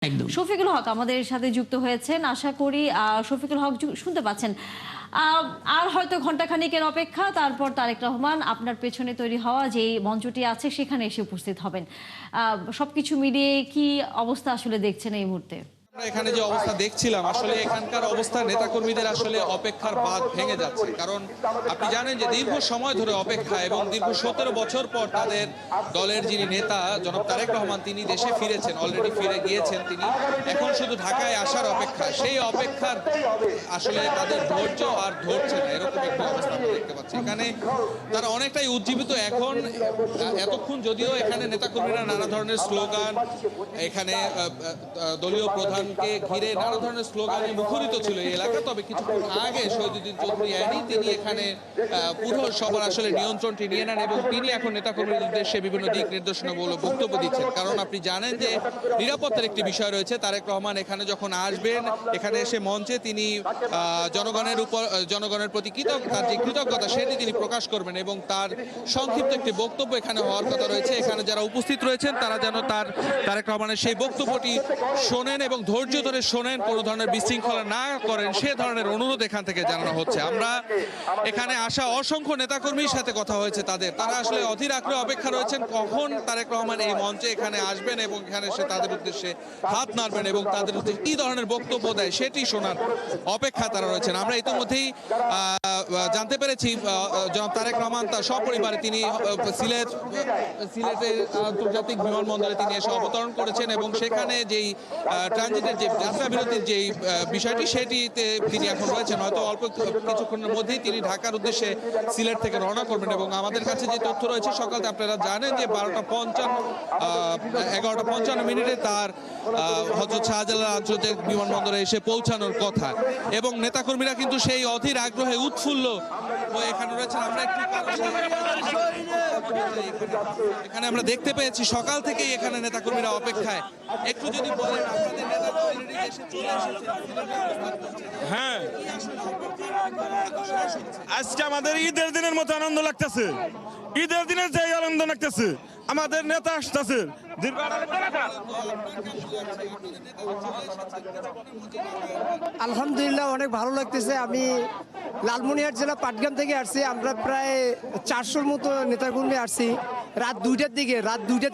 একদম। শফিকুল হক আমাদের সাথে যুক্ত হয়েছেন। আশা করি শফিকুল হক শুনতে পাচ্ছেন। আর হয়তো ঘন্টাখানেকের অপেক্ষা, তারপর তারেক রহমান আপনার পেছনে তৈরি হওয়া যে মঞ্চটি আছে সেখানে এসে উপস্থিত হবেন। সবকিছু মিলিয়ে কি অবস্থা আসলে দেখছেন এই মুহূর্তে? আমরা এখানে যে অবস্থা দেখছিলাম, আসলে এখানকার অবস্থা নেতাকর্মীদের আসলে অপেক্ষার বাঁধ ভেঙে যাচ্ছে। কারণ আপনি জানেন যে দীর্ঘ সময় ধরে অপেক্ষা এবং দীর্ঘ 17 বছর পর তাদের দলের যিনি নেতা জনাব তারেক রহমান তিনি দেশে ফিরেছেন, অলরেডি ফিরে গিয়েছেন। তিনি এখন শুধু ঢাকায় আসার অপেক্ষা। সেই অপেক্ষার আসলে তাদের ধৈর্য আর ধরছে না, এরকম একটা অবস্থা আমরা দেখতে পাচ্ছি। এখানে তারা অনেকটাই উজ্জীবিত এখন। এতক্ষণ যদিও এখানে নেতাকর্মীরা নানা ধরনের স্লোগান, এখানে দলীয় প্রধানকে ঘিরে নানা ধরনের স্লোগানে মুখরিত ছিল এই এলাকা, তবে কিছুক্ষণ আগে শহীদুদ্দিন চৌধুরী আইনি তিনি এখানে পুরো সবার আসলে নিয়ন্ত্রণটি নিয়ে নেন এবং তিনি এখন নেতাকর্মীদের উদ্দেশ্যে বিভিন্ন দিক নির্দেশনামূলক বক্তব্য দিচ্ছেন। কারণ আপনি জানেন যে নিরাপত্তার একটি বিষয় রয়েছে। তারেক রহমান এখানে যখন আসবেন, এখানে এসে মঞ্চে তিনি জনগণের প্রতি তার যে কৃতজ্ঞতা সেটি তিনি প্রকাশ করবেন এবং তার সংক্ষিপ্ত একটি বক্তব্য এখানে হওয়ার কথা রয়েছে। এখানে যারা উপস্থিত রয়েছেন তারা যেন তারেক রহমানের সেই বক্তব্যটি শোনেন এবং ধৈর্য ধরে শোনেন, কোনো ধরনের বিশৃঙ্খলা না করেন, সে ধরনের অনুরোধ এখান থেকে জানানো হচ্ছে। আমরা এখানে আসা অসংখ্য নেতাকর্মীর সাথে কথা হয়েছে, তারা আসলে অধীর আগ্রহে অপেক্ষা রয়েছেন কখন তারেক রহমান এই মঞ্চে এখানে আসবেন এবং এখানে এসে তাদের উদ্দেশ্যে হাত নাড়বেন এবং তাদের উদ্দেশ্যে কি ধরনের বক্তব্য দেয় সেটি শোনার অপেক্ষা তারা রয়েছেন। আমরা ইতিমধ্যেই জানতে পেরেছি জনাব তারেক রহমান তার সপরিবারে তিনি সিলেটের আন্তর্জাতিক বিমানবন্দরে তিনি এসে অবতরণ করেছেন এবং সেখানে যেই ট্রানজিটের যে যাত্রা বিরতির যেই বিষয়টি সেটিতে তিনি এখন রয়েছেন। হয়তো অল্প কিছুক্ষণের মধ্যেই তিনি ঢাকার উদ্দেশ্যে সিলেট থেকে রওনা করবেন এবং আমাদের কাছে যে তথ্য রয়েছে, সকালে আপনারা জানেন যে 11:55 তার হযরত শাহজালাল আন্তর্জাতিক বিমানবন্দরে এসে পৌঁছানোর কথা এবং নেতাকর্মীরা কিন্তু সেই অধীর আগ্রহে উৎফুল্ল এখানে রয়েছেন। আমরা একটু এখানে আমরা দেখতে পেয়েছি সকাল থেকেই এখানে নেতাকর্মীরা অপেক্ষায়। একটু যদি বলেন আপনাদের নেতা অলরেডি দেশে চলে এসেছে। হ্যাঁ, আজকে আমাদের ঈদের দিনের মতো আনন্দ লাগতেছে। ঈদের দিনের যে আনন্দ লাগতেছে, আমাদের নেতা আসতেছে। আলহামদুলিল্লাহ অনেক ভালো লাগতেছে। আমি লালমনিরহাট জেলা পাটগ্রাম থেকে আসছি। আমরা প্রায় 400-র মতো নেতাকর্মী আসছি রাত 2টা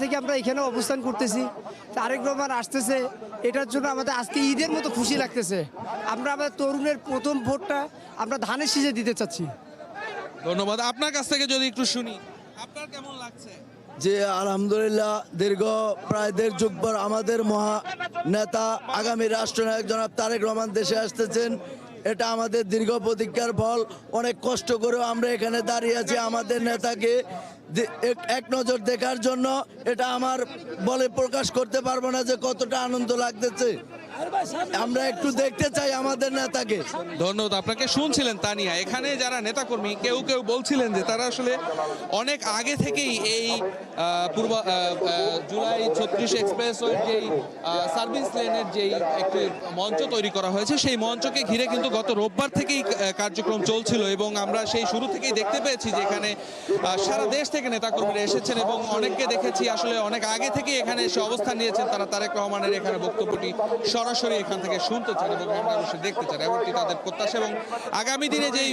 থেকে আমরা এখানে অবস্থান করতেছি। তারেক রহমান আসতেছে, এটার জন্য আমাদের আজকে ঈদের মতো খুশি লাগতেছে। আমরা আমাদের তরুণের প্রথম ভোটটা আমরা ধানের শীষে দিতে চাচ্ছি। ধন্যবাদ। আপনার কাছ থেকে যদি একটু শুনি, আপনার কেমন লাগছে? যে আলহামদুলিল্লাহ দীর্ঘ প্রায় 1.5 যুগ পর আমাদের মহা নেতা আগামী রাষ্ট্রনায়ক জনাব তারেক রহমান দেশে আসতেছেন। এটা আমাদের দীর্ঘ প্রতীক্ষার ফল। অনেক কষ্ট করেও আমরা এখানে দাঁড়িয়ে আছি আমাদের নেতাকে এক নজর দেখার জন্য। এটা আমার বলে প্রকাশ করতে পারবো না যে কতটা আনন্দ লাগতেছে। আমরা একটু দেখতে চাই আমাদের নেতাকে। ধন্যবাদ। আপনাকে শুনছিলেন তানিয়া, এখানে যারা নেতাকর্মী কেউ বলছিলেন যে তারা আসলে অনেক আগে থেকেই এই জুলাই 36 এক্সপ্রেসওয়ের যেই সার্ভিস লেনের যেই একটি মঞ্চ তৈরি করা হয়েছে, সেই মঞ্চকে ঘিরে কিন্তু গত রোববার থেকেই কার্যক্রম চলছিল এবং আমরা সেই শুরু থেকেই দেখতে পেয়েছি যে এখানে সারা দেশ থেকে নেতাকর্মীরা এসেছেন এবং অনেককে দেখেছি আসলে অনেক আগে থেকেই এখানে এসে অবস্থান নিয়েছেন। তারা তারেক রহমানের এখানে বক্তব্যটি সরাসরি এখান থেকে শুনতে চান এবং অবশ্যই দেখতে চান, এমনটি তাদের প্রত্যাশা। এবং আগামী দিনে যেই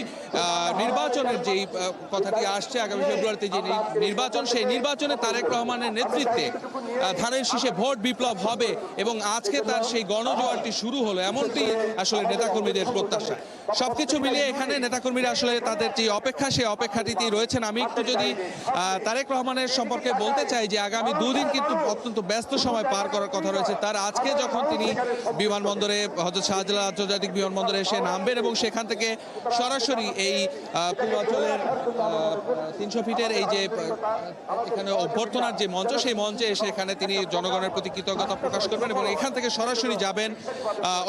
নির্বাচনের যেই কথাটি আসছে, আগামী ফেব্রুয়ারিতে যে নির্বাচন, সেই নির্বাচনে তারেক রহমানের নেতৃত্বে ধানের শীষে ভোট বিপ্লব হবে এবং আজকে তার সেই গণজোয়ারটি শুরু হলো, এমনটি আসলে নেতাকর্মীদের প্রত্যাশা। সবকিছু মিলিয়ে এখানে নেতাকর্মীরা আসলে তাদের যে অপেক্ষা, সেই অপেক্ষাটিতেই রয়েছেন। আমি একটু যদি তারেক রহমানের সম্পর্কে বলতে চাই যে আগামী 2 দিন কিন্তু অত্যন্ত ব্যস্ত সময় পার করার কথা রয়েছে তার। আজকে যখন তিনি বিমানবন্দরে হযরত শাহজালাল আন্তর্জাতিক বিমানবন্দরে এসে নামবেন এবং সেখান থেকে সরাসরি এই পূর্বাঞ্চলের 300 ফিটের এই যে এখানে অভ্যর্থনার যে মঞ্চ, সেই মঞ্চে এসে এখানে তিনি জনগণের প্রতি কৃতজ্ঞতা প্রকাশ করবেন এবং এখান থেকে সরাসরি যাবেন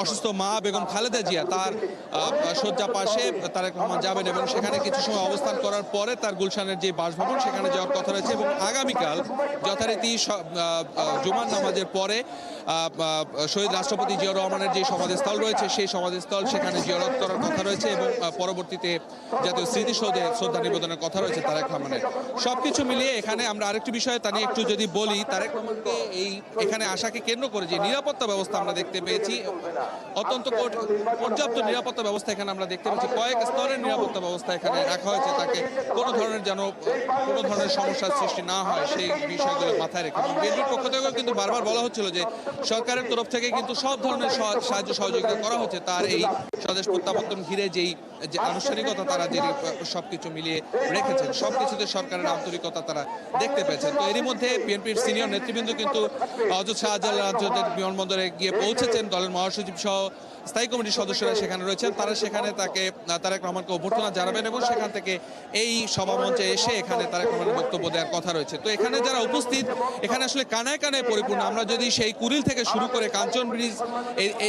অসুস্থ মা বেগম খালেদা জিয়া, তার শয্যা পাশে তারেক রহমান যাবেন এবং সেখানে কিছু সময় অবস্থান করার পরে তার গুলশানের যে বাসভবন সেখানে যাওয়ার কথা রয়েছে এবং আগামীকাল যথারীতি জুমার নামাজের পরে শহীদ রাষ্ট্রপতি রাষ্ট্রপতি জিয়াউর রহমানের যে সমাধিস্থল রয়েছে সেই সমাধিস্থল সেখানে জিয়ারত করার কথা রয়েছে এবং পরবর্তীতে জাতীয় স্মৃতিসৌধে শ্রদ্ধা নিবেদনের কথা রয়েছে তারেক রহমানের। সবকিছু মিলিয়ে এখানে আমরা আরেকটি বিষয় তা নিয়ে একটু যদি বলি, তারেক রহমানকে এখানে আসাকে কেন্দ্র করে যে নিরাপত্তা ব্যবস্থা আমরা দেখতে পেয়েছি, অত্যন্ত পর্যাপ্ত নিরাপত্তা ব্যবস্থা এখানে আমরা দেখতে পেয়েছি। কয়েক স্তরের নিরাপত্তা ব্যবস্থা এখানে রাখা হয়েছে, তাকে কোনো ধরনের সমস্যার সৃষ্টি না হয় সেই বিষয়গুলো মাথায় রেখে। বিএনপির পক্ষ থেকেও কিন্তু বারবার বলা হচ্ছিল যে সরকারের তরফ থেকে কিন্তু সব ধরনের সাহায্য সহযোগিতা করা হচ্ছে তার এই স্বদেশ প্রত্যাবর্তন ঘিরে যে আনুষ্ঠানিকতা তারা যে সবকিছু মিলিয়ে রেখেছেন, সবকিছুতে সরকারের আন্তরিকতা তারা দেখতে পেয়েছেন। তো এরই মধ্যে বিএনপির সিনিয়র নেতৃবৃন্দ কিন্তু হযরত শাহজালাল আন্তর্জাতিক বিমানবন্দরে গিয়ে পৌঁছেছেন। দলের মহাসচিব সহ স্থায়ী কমিটির সদস্যরা সেখানে রয়েছেন, তারা সেখানে তারেক রহমানকে অভ্যর্থনা জানাবেন এবং সেখান থেকে এই সভামঞ্চে এসে এখানে তারেক রহমানের বক্তব্য দেওয়ার কথা রয়েছে। তো এখানে যারা উপস্থিত, এখানে আসলে কানায় কানায় পরিপূর্ণ। আমরা যদি সেই কুড়িল থেকে শুরু করে কাঞ্চন ব্রিজ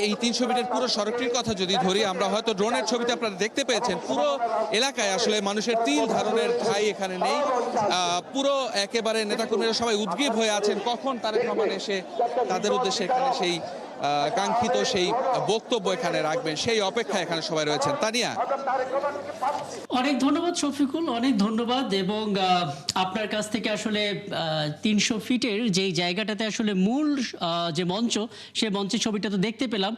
এই 300 মিটার পুরো সড়কটির কথা যদি ধরি, আমরা হয়তো ড্রোনের ছবিতে আপনারা দেখতে পেয়েছেন, পুরো এলাকায় আসলে মানুষের তিল ধারণের ঠাঁই এখানে নেই। পুরো একেবারে নেতাকর্মীরা সবাই উদ্গ্রীব হয়ে আছেন কখন তারেক রহমান এসে তাদের উদ্দেশ্যে এখানে সেই কাঙ্ক্ষিত সেই বক্তব্য এখানে রাখবেন, সেই অপেক্ষায় এখানে সবাই রয়েছেন। তানিয়া, অনেক ধন্যবাদ শফিকুল, অনেক ধন্যবাদ। এবং আপনার কাছ থেকে আসলে 300 ফিটের যেই জায়গাটাতে আসলে মূল যে মঞ্চ, সেই মঞ্চের ছবিটা তো দেখতে পেলাম।